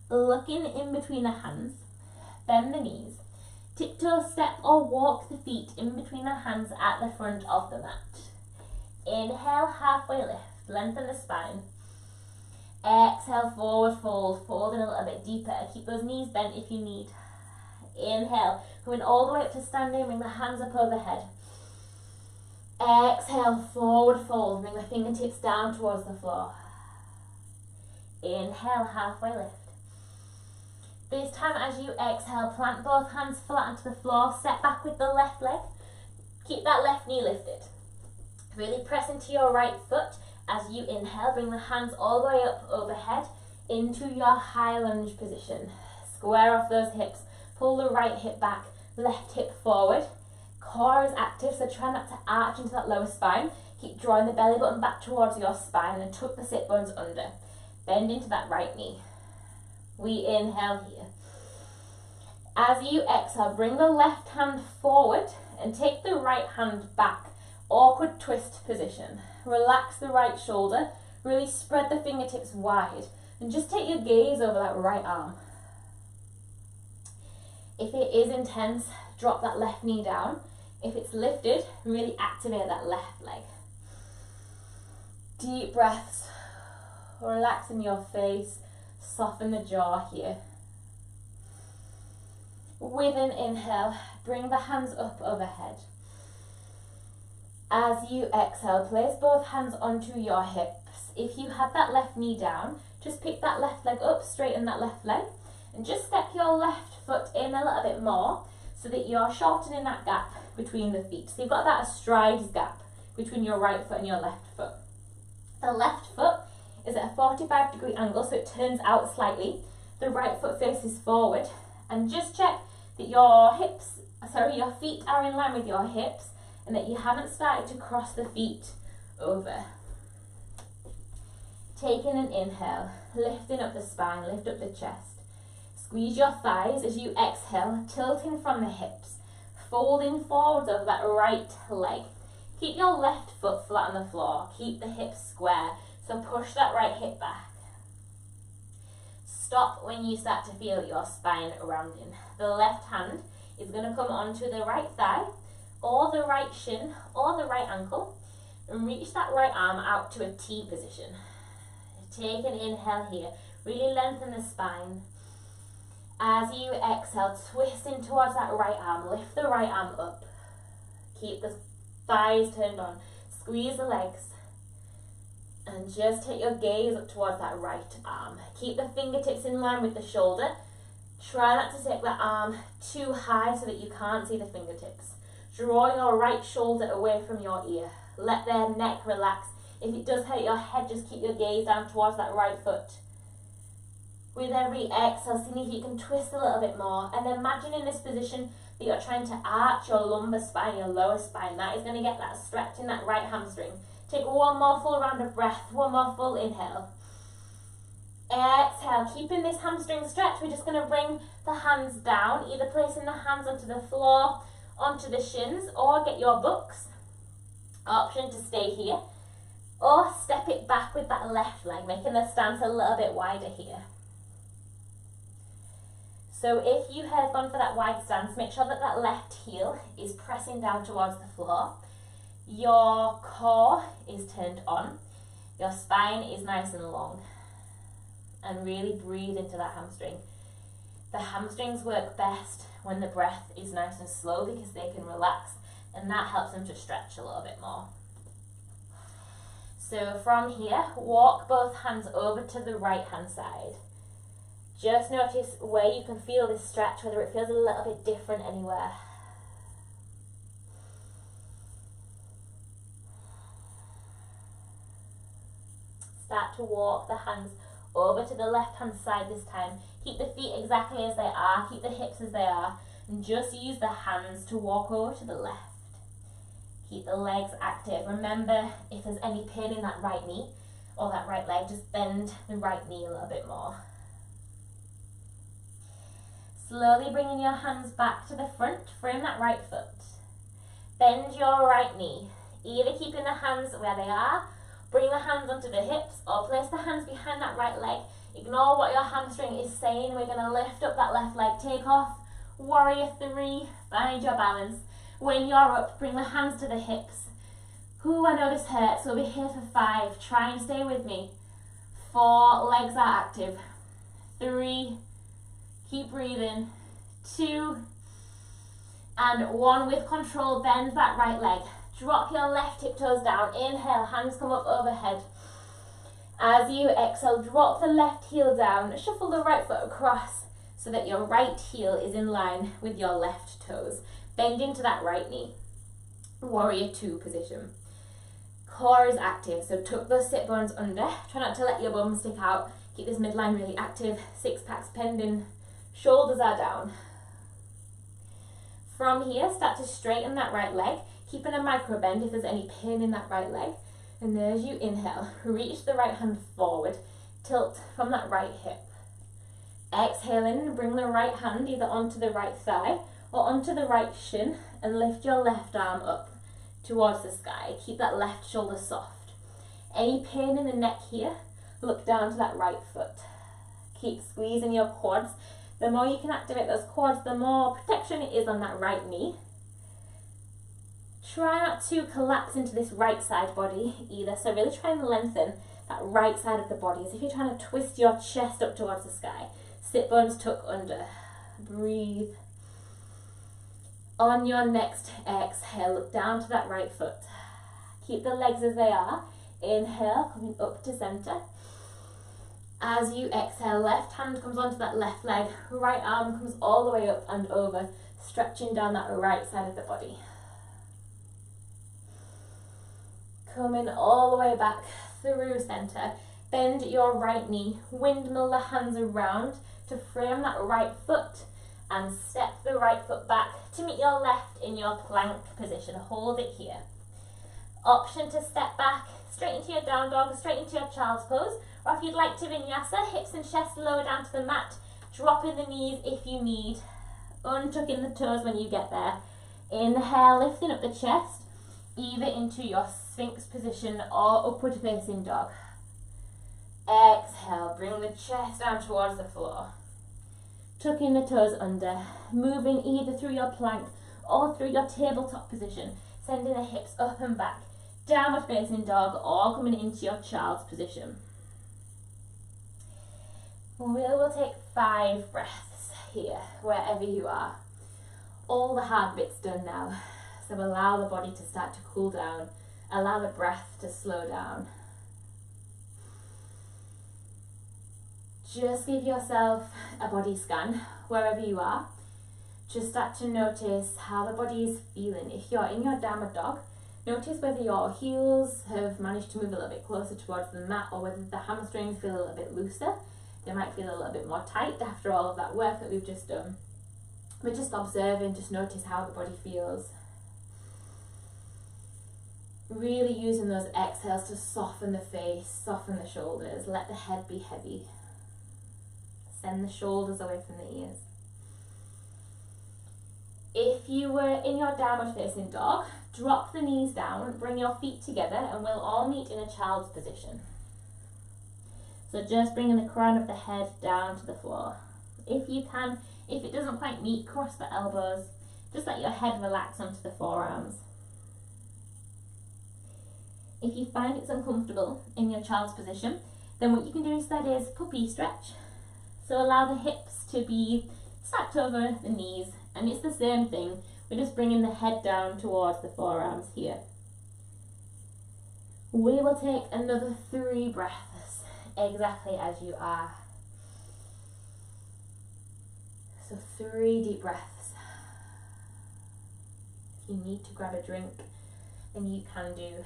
Looking in between the hands, bend the knees, tiptoe step or walk the feet in between the hands at the front of the mat. Inhale, halfway lift, lengthen the spine. Exhale, forward fold, fold in a little bit deeper. Keep those knees bent if you need. Inhale, going all the way up to standing, bring the hands up overhead. Exhale, forward fold, bring the fingertips down towards the floor. Inhale, halfway lift. This time as you exhale, plant both hands flat onto the floor, step back with the left leg. Keep that left knee lifted. Really press into your right foot as you inhale, bring the hands all the way up overhead into your high lunge position. Square off those hips, pull the right hip back, left hip forward. Core is active, so try not to arch into that lower spine. Keep drawing the belly button back towards your spine and tuck the sit bones under. Bend into that right knee. We inhale here. As you exhale, bring the left hand forward and take the right hand back. Awkward twist position. Relax the right shoulder. Really spread the fingertips wide. And just take your gaze over that right arm. If it is intense, drop that left knee down. If it's lifted, really activate that left leg. Deep breaths. Relax in your face. Soften the jaw here. With an inhale, bring the hands up overhead. As you exhale, place both hands onto your hips. If you had that left knee down, just pick that left leg up, straighten that left leg, and just step your left foot in a little bit more so that you're shortening that gap between the feet. So you've got that astride gap between your right foot and your left foot. The left foot is at a 45-degree angle, so it turns out slightly. The right foot faces forward, and just check that your feet are in line with your hips and that you haven't started to cross the feet over. Taking an inhale, lifting up the spine, lift up the chest. Squeeze your thighs as you exhale, tilting from the hips, folding forwards over that right leg. Keep your left foot flat on the floor, keep the hips square. So push that right hip back. Stop when you start to feel your spine rounding. The left hand is going to come onto the right thigh, or the right shin, or the right ankle, and reach that right arm out to a T position. Take an inhale here. Really lengthen the spine. As you exhale, twist in towards that right arm. Lift the right arm up. Keep the thighs turned on. Squeeze the legs. And just take your gaze up towards that right arm. Keep the fingertips in line with the shoulder. Try not to take that arm too high so that you can't see the fingertips. Draw your right shoulder away from your ear. Let their neck relax. If it does hurt your head, just keep your gaze down towards that right foot. With every exhale, see if you can twist a little bit more. And imagine in this position that you're trying to arch your lumbar spine, your lower spine. That is going to get that stretch in that right hamstring. Take one more full round of breath, one more full inhale. Exhale, keeping this hamstring stretch, we're just going to bring the hands down, either placing the hands onto the floor, onto the shins, or get your books. Option to stay here, or step it back with that left leg, making the stance a little bit wider here. So if you have gone for that wide stance, make sure that that left heel is pressing down towards the floor. Your core is turned on, your spine is nice and long, and really breathe into that hamstring. The hamstrings work best when the breath is nice and slow because they can relax, and that helps them to stretch a little bit more. So from here, walk both hands over to the right hand side. Just notice where you can feel this stretch, whether it feels a little bit different anywhere. start to walk the hands over to the left hand side this time. Keep the feet exactly as they are, keep the hips as they are, and just use the hands to walk over to the left. Keep the legs active. Remember, if there's any pain in that right knee or that right leg, just bend the right knee a little bit more. Slowly bringing your hands back to the front, frame that right foot. Bend your right knee, either keeping the hands where they are, bring the hands onto the hips, or place the hands behind that right leg. Ignore what your hamstring is saying. We're going to lift up that left leg, take off, warrior 3, find your balance. When you're up, bring the hands to the hips. Ooh, I know this hurts. We'll be here for 5, try and stay with me. 4, legs are active. 3, keep breathing. 2, and 1. With control, bend that right leg. Drop your left hip toes down. Inhale, hands come up overhead. As you exhale, drop the left heel down. Shuffle the right foot across so that your right heel is in line with your left toes. Bend into that right knee. Warrior 2 position. Core is active, so tuck those sit bones under. Try not to let your bum stick out. Keep this midline really active. 6 packs pending. Shoulders are down. From here, start to straighten that right leg, keeping a micro bend if there's any pain in that right leg. And as you inhale, reach the right hand forward, tilt from that right hip. Exhaling, bring the right hand either onto the right thigh or onto the right shin and lift your left arm up towards the sky. Keep that left shoulder soft. Any pain in the neck here, look down to that right foot. Keep squeezing your quads. The more you can activate those quads, the more protection it is on that right knee. Try not to collapse into this right side body either, so really try and lengthen that right side of the body as if you're trying to twist your chest up towards the sky. Sit bones tuck under. Breathe. On your next exhale, look down to that right foot. Keep the legs as they are. Inhale, coming up to center. As you exhale, left hand comes onto that left leg, right arm comes all the way up and over, stretching down that right side of the body. Coming all the way back through center. Bend your right knee, windmill the hands around to frame that right foot and step the right foot back to meet your left in your plank position. Hold it here. Option to step back, straight into your down dog, straight into your child's pose, or if you'd like to vinyasa, hips and chest lower down to the mat, drop in the knees if you need, untucking the toes when you get there. Inhale, lifting up the chest, either into your sphinx position or upward facing dog. Exhale, bring the chest down towards the floor. Tucking the toes under, moving either through your plank or through your tabletop position, sending the hips up and back, downward facing dog or coming into your child's position. We will take 5 breaths here, wherever you are. All the hard bits done now, so allow the body to start to cool down, allow the breath to slow down. Just give yourself a body scan, wherever you are. Just start to notice how the body is feeling. If you're in your downward dog, notice whether your heels have managed to move a little bit closer towards the mat or whether the hamstrings feel a little bit looser. They might feel a little bit more tight after all of that work that we've just done. But just observe and just notice how the body feels. Really using those exhales to soften the face, soften the shoulders, let the head be heavy. Send the shoulders away from the ears. If you were in your downward facing dog, drop the knees down, bring your feet together, and we'll all meet in a child's position. So just bringing the crown of the head down to the floor. If you can, if it doesn't quite meet, cross the elbows. Just let your head relax onto the forearms. If you find it's uncomfortable in your child's position, then what you can do instead is puppy stretch. So allow the hips to be stacked over the knees, and it's the same thing. We're just bringing the head down towards the forearms here. We will take another 3 breaths, exactly as you are. So 3 deep breaths. If you need to grab a drink, then you can do.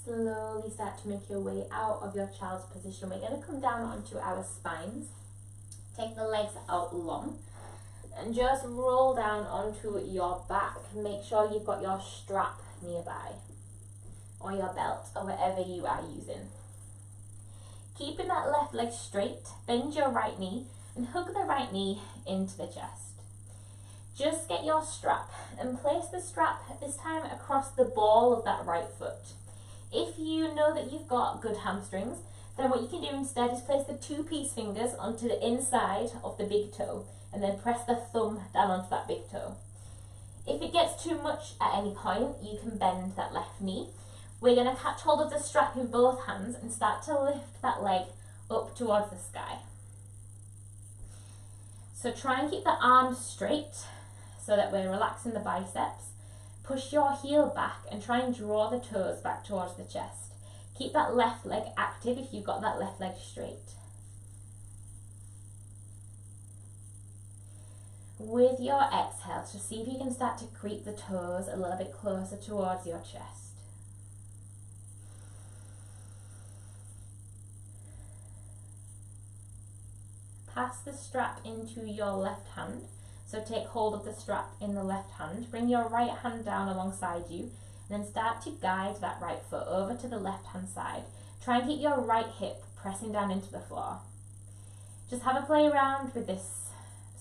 slowly start to make your way out of your child's position. We're going to come down onto our spines. Take the legs out long and just roll down onto your back. Make sure you've got your strap nearby or your belt or whatever you are using. Keeping that left leg straight, bend your right knee and hook the right knee into the chest. Just get your strap and place the strap this time across the ball of that right foot. If you know that you've got good hamstrings, then what you can do instead is place the 2 peace fingers onto the inside of the big toe and then press the thumb down onto that big toe. If it gets too much at any point, you can bend that left knee. We're going to catch hold of the strap in both hands and start to lift that leg up towards the sky. So try and keep the arms straight so that we're relaxing the biceps. Push your heel back and try and draw the toes back towards the chest. Keep that left leg active if you've got that left leg straight. With your exhale, just see if you can start to creep the toes a little bit closer towards your chest. Pass the strap into your left hand. So take hold of the strap in the left hand. Bring your right hand down alongside you and then start to guide that right foot over to the left hand side. Try and keep your right hip pressing down into the floor. Just have a play around with this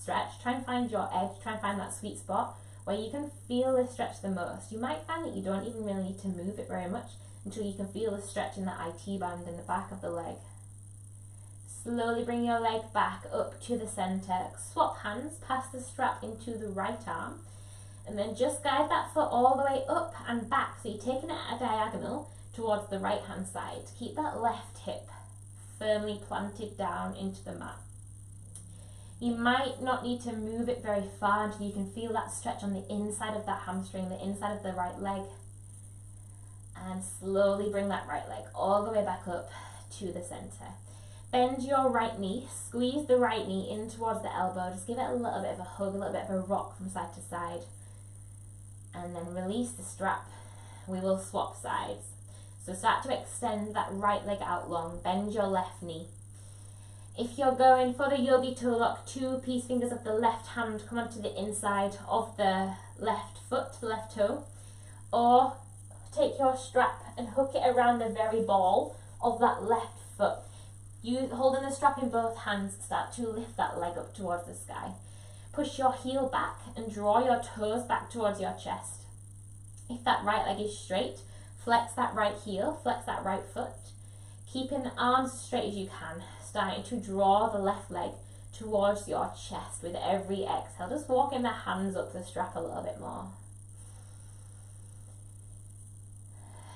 stretch. Try and find your edge. Try and find that sweet spot where you can feel this stretch the most. You might find that you don't even really need to move it very much until you can feel the stretch in the IT band in the back of the leg. Slowly bring your leg back up to the center. Swap hands, pass the strap into the right arm, and then just guide that foot all the way up and back. So you're taking it at a diagonal towards the right hand side. Keep that left hip firmly planted down into the mat. You might not need to move it very far until you can feel that stretch on the inside of that hamstring, the inside of the right leg. And slowly bring that right leg all the way back up to the center. Bend your right knee, squeeze the right knee in towards the elbow, just give it a little bit of a hug, a little bit of a rock from side to side. And then release the strap. We will swap sides. So start to extend that right leg out long, bend your left knee. If you're going for the yogi toe lock, 2 peace fingers of the left hand come onto the inside of the left foot, the left toe. Or take your strap and hook it around the very ball of that left foot. You holding the strap in both hands, start to lift that leg up towards the sky. Push your heel back and draw your toes back towards your chest. If that right leg is straight, flex that right heel, flex that right foot. Keeping the arms as straight as you can, starting to draw the left leg towards your chest with every exhale. Just walking the hands up the strap a little bit more.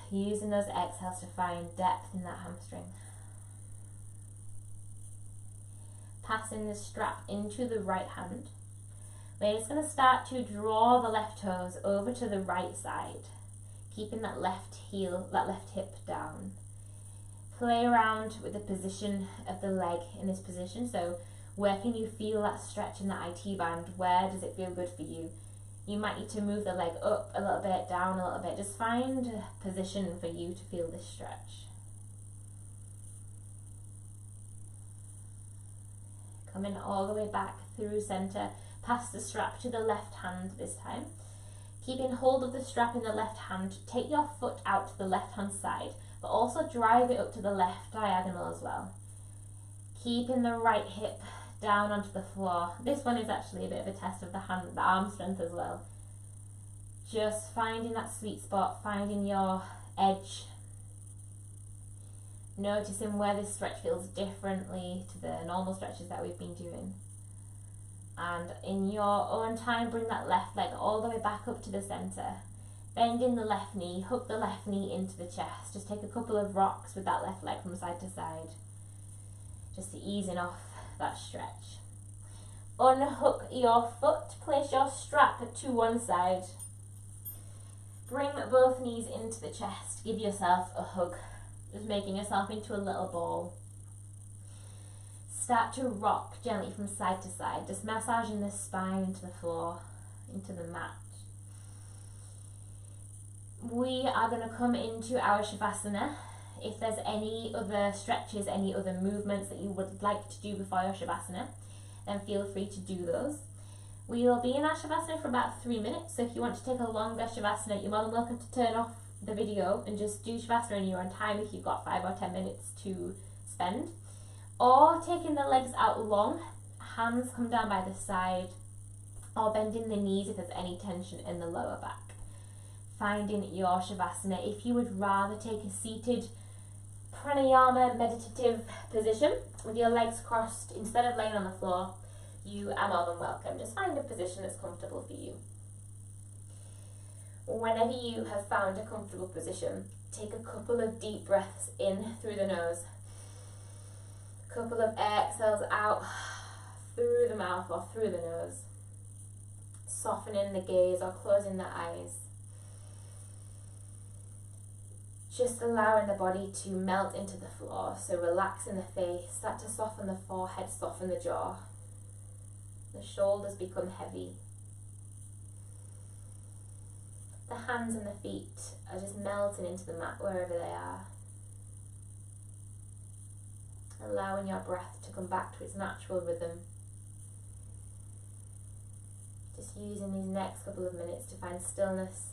Using those exhales to find depth in that hamstring. Passing the strap into the right hand. We're just going to start to draw the left toes over to the right side, keeping that left heel, that left hip down. Play around with the position of the leg in this position. So where can you feel that stretch in the IT band? Where does it feel good for you? You might need to move the leg up a little bit, down a little bit. Just find a position for you to feel this stretch. Coming all the way back through center, pass the strap to the left hand this time. Keeping hold of the strap in the left hand, take your foot out to the left hand side, but also drive it up to the left diagonal as well. Keeping the right hip down onto the floor. This one is actually a bit of a test of the arm strength as well. Just finding that sweet spot, finding your edge. Noticing where this stretch feels differently to the normal stretches that we've been doing. And in your own time, bring that left leg all the way back up to the center. Bending the left knee, hook the left knee into the chest. Just take a couple of rocks with that left leg from side to side. Just easing off that stretch. Unhook your foot, place your strap to one side. Bring both knees into the chest, give yourself a hug. Just making yourself into a little ball. Start to rock gently from side to side, just massaging the spine into the floor, into the mat. we are going to come into our Shavasana. If there's any other stretches, any other movements that you would like to do before your Shavasana, then feel free to do those. We will be in our Shavasana for about 3 minutes, so if you want to take a longer Shavasana, you're more than welcome to turn off the video and just do Shavasana in your own time if you've got 5 or 10 minutes to spend. Or taking the legs out long, hands come down by the side, or bending the knees if there's any tension in the lower back. Finding your Shavasana. If you would rather take a seated pranayama meditative position with your legs crossed instead of laying on the floor, you are more than welcome. Just find a position that's comfortable for you. Whenever you have found a comfortable position, take a couple of deep breaths in through the nose, a couple of exhales out through the mouth or through the nose, softening the gaze or closing the eyes. Just allowing the body to melt into the floor, so relaxing the face, start to soften the forehead, soften the jaw. The shoulders become heavy. The hands and the feet are just melting into the mat wherever they are. Allowing your breath to come back to its natural rhythm. Just using these next couple of minutes to find stillness.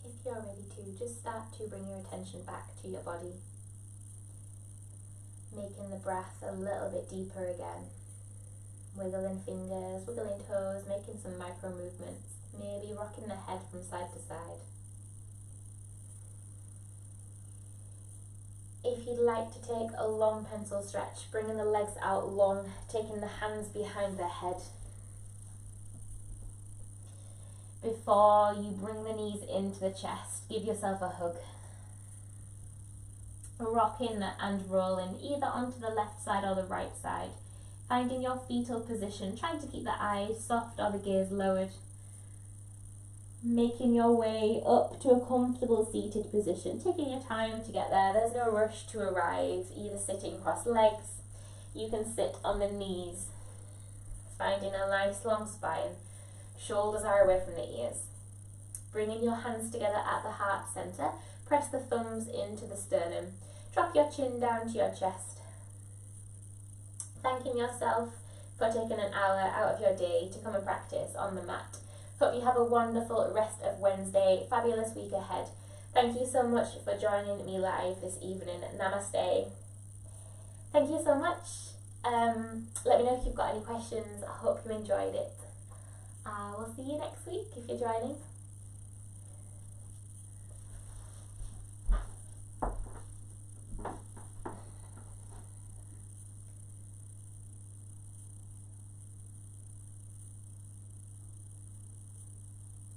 If you're ready to, just start to bring your attention back to your body. Making the breath a little bit deeper again. Wiggling fingers, wiggling toes, making some micro movements. Maybe rocking the head from side to side. If you'd like to take a long pencil stretch, bringing the legs out long, taking the hands behind the head. Before you bring the knees into the chest, give yourself a hug. Rocking and rolling either onto the left side or the right side. Finding your fetal position, trying to keep the eyes soft or the gaze lowered. Making your way up to a comfortable seated position, taking your time to get there. There's no rush to arrive, either sitting cross legs. You can sit on the knees, finding a nice long spine. Shoulders are away from the ears. Bringing your hands together at the heart center. Press the thumbs into the sternum. Drop your chin down to your chest. Thanking yourself for taking an hour out of your day to come and practice on the mat. Hope you have a wonderful rest of Wednesday. Fabulous week ahead. Thank you so much for joining me live this evening. Namaste. Thank you so much. Let me know if you've got any questions. I hope you enjoyed it. We'll see you next week if you're joining.